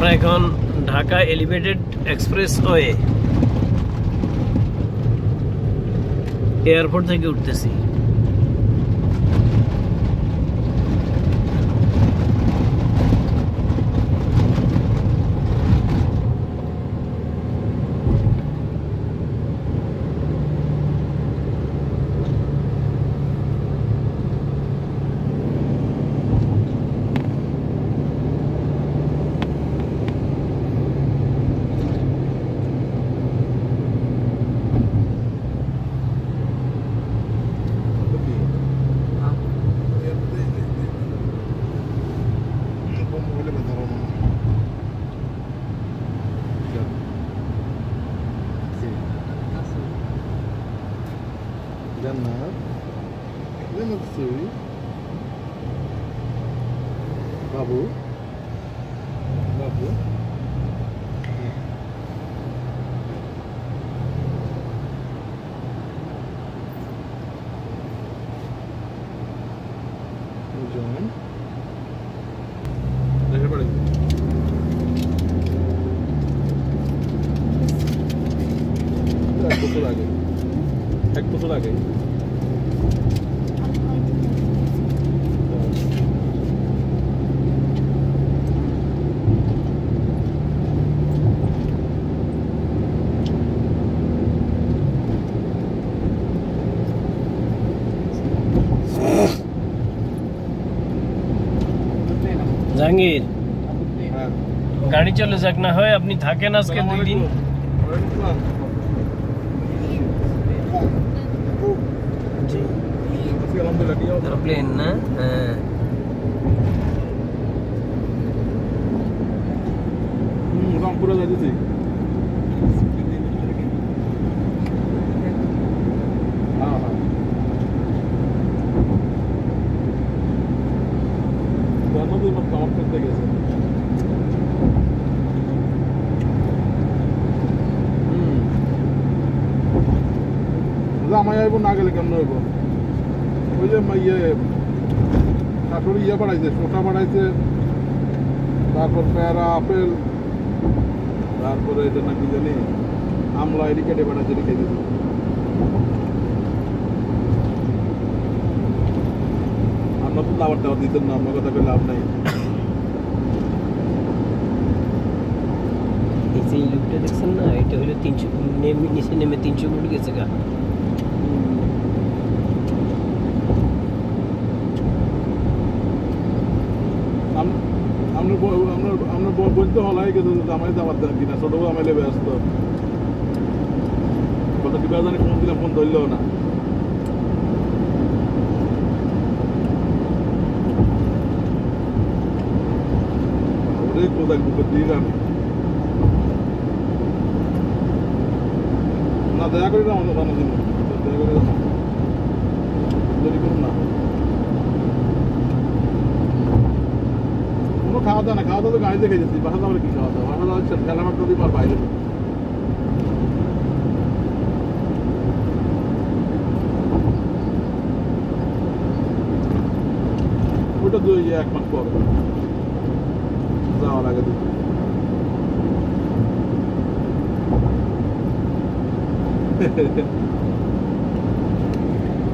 আমরা এখন Dhaka elevated expressway airport থেকে উঠতেছি। Jannat, Jannat Sui, Babu, Babu. John. Dekhe pade. এক বছর আগে জাহাঙ্গীর গাড়ি চলে যাক না হয়, আপনি থাকেন আজকে 2 দিন। প্লেন না, হ্যাঁ রংপুরে যাইতেছি। আমার করতে গেছে আমায় আইব না গেলে কেমন হইব? ওই যে ইয়ে কাঠুরি ইয়ে বাড়াইছে, শসা বাড়াইছে, তারপর পেয়ারা, আপেল, তারপরে এটা নাকি জানি আমলা, এটি কেটে বাড়াইছে, এটি খেয়ে দিচ্ছে। আমরা তো দাবার টাবার দিতেন না, আমার কথা পেলে লাভ নাই। এই লুকটা দেখছেন না, এটা হলো 300 নিচে নেমে 300 ফুট গেছে গা। আমরা বলতে হলাই গেছে জামাই যাবার দেন কিনা, ছোট জামাইলে ব্যস্ত কত কি জানি, ফোন দিলে ফোন ধরলেও না। ওরে কোথায় বুকে দিয়ে আমি না দয়া করি না, আমাদের বানার জন্য দয়া করে দেরি করুন না। কোনো খাওয়া দাওয়া না, খাওয়া দাওয়া তো গাড়িতে খেয়েছি, বাসা যাবে কি খাওয়া দাওয়া? বাসা যাওয়া খেলা মাত্র দিই আর বাইরে ওইটা 1 মাস পর যাওয়ার আগে দিই।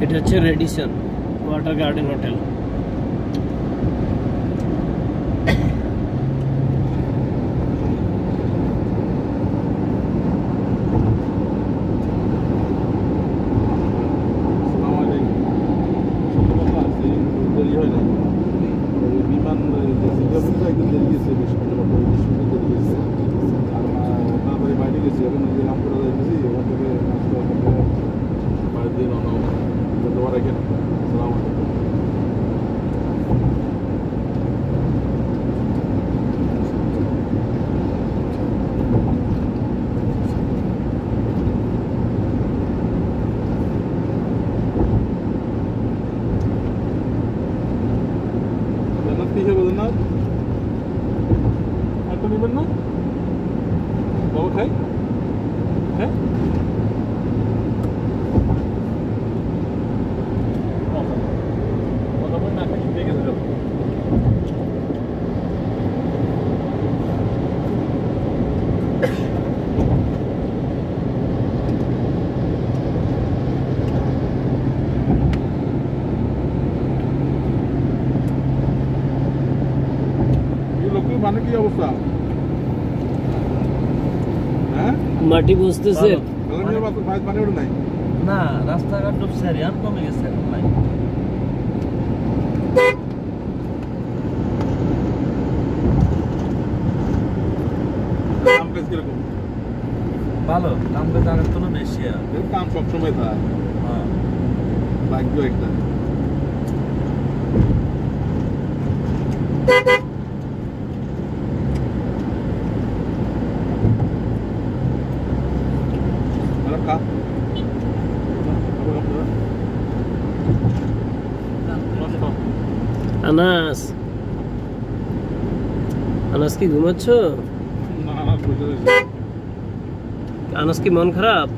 এটা হচ্ছে রেডিসন ওয়াটার গার্ডেন হোটেল। বিমান গেছে বেশ তারপরে বাইরে গেছি, এখন রামপুরা যাইতেছি, ওখান থেকে বাইরে দিয়ে রওনা হবো। ধন্যবাদ এখানে। আসসালামু আলাইকুম। কিসে বলেন না, একটা নেবেন না বাবা? খাই, হ্যাঁ না খাই, ঠিক আছে। কি অবস্থা? হ্যাঁ মাটি বসতেছে মেলানিয়ার ভাই পানি ওঠে নাই? না রাস্তাঘাট ডুবছে আর এখন কমে গেছে এখন নাই। কাম কাজ কিরকম? ভালো কাম কাজ আগের তুলনায় বেশি আর। এর কাম সবসময় থাকে, হ্যাঁ ভাগ্য একটা। ম্যাডাম খা। আনাস আনাস কি ঘুমাচ্ছ? না না বুঝতে পেরেছি। আনাস কি মন খারাপ?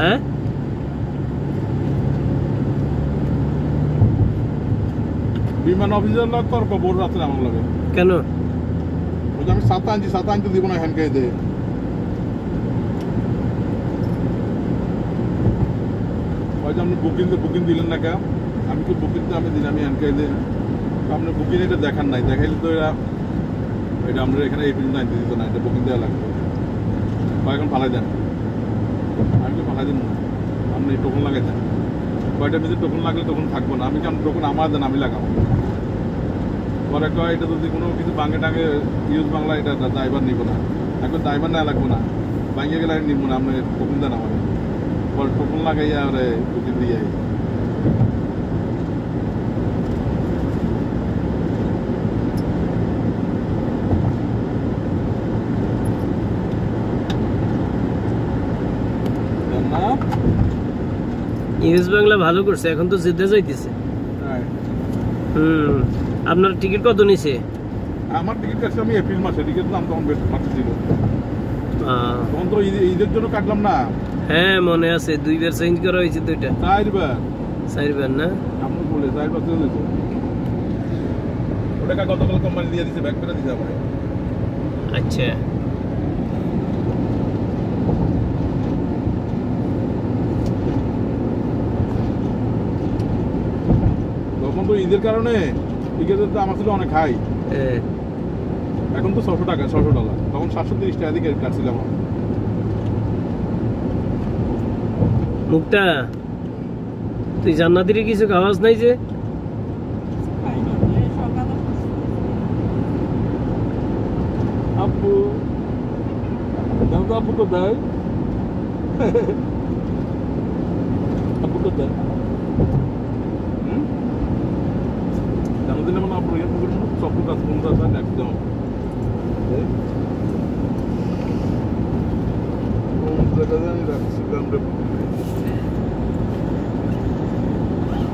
হ্যাঁ বিমান অফিসার লোক তর্ক বোর রাত্রে আমার লাগে। কেন? ওই যে আমি সাতা আনতে দিব না হ্যান্ড কে দে। ওই যে আপনি বুকিং দিলেন না কেন? আমি তো বুকিং তো আমি দিলাম, আমি হ্যান্ড কে দে। আপনি বুকিং এটা দেখান নাই, দেখাইলে তো এটা আমরা এখানে এই পর্যন্ত আনতে দিত না, এটা বুকিং দেওয়া লাগবে। এখন ফালাই দেন, আমি তো ফালাই দিন না, আপনি টোকন লাগাই দেন। কয়টার ভিতরে টোকন লাগলে তখন থাকবো না, আমি কেমন টোকন আমার দেন আমি লাগাবো। পরে কয় এটা যদি কোনো কিছু বাঙ্গে টাঙ্গে ইউজ বাংলা এটা ড্রাইভার নিব না, এখন ড্রাইভার না লাগবো না, বাঙ্গে গেলে নিব না, আপনি টোকন দেন আমার। পরে টোকন লাগাইয়া আরে বুকিং দিয়ে না। ইউএস বাংলা ভালো করছে, এখন তো জিদ্দা যাইতেছে। আপনার টিকিট কত নিছে? আমার টিকিট কাটছে আমি এপ্রিল মাসে, টিকিট দাম তখন বেশ মাসে ছিল, তখন তো ঈদের জন্য কাটলাম না। হ্যাঁ মনে আছে, 2 বার চেঞ্জ করা হয়েছে, 2টা 4 বার না আমি বলে 4 বার চেঞ্জ হয়েছে। ওটা গতকাল কোম্পানি দিয়ে দিছে, ব্যাক করে দিছে আমার। আচ্ছা তখন তো ঈদের কারণে টিকিটের দাম আসলে অনেক হাই, এখন তো $600, তখন 730 টাকা দিয়ে কাটছিলাম। মুক্তা তুই জান্নাতির কিছু খাওয়াস নাই যে? আপু আপু কোথায়? আপু কোথায়? জন্মদিনে মানে আপু ইয়ে পুকুর সব কাজ বন্ধু আছে একদম। জানি রাখছিলাম রে।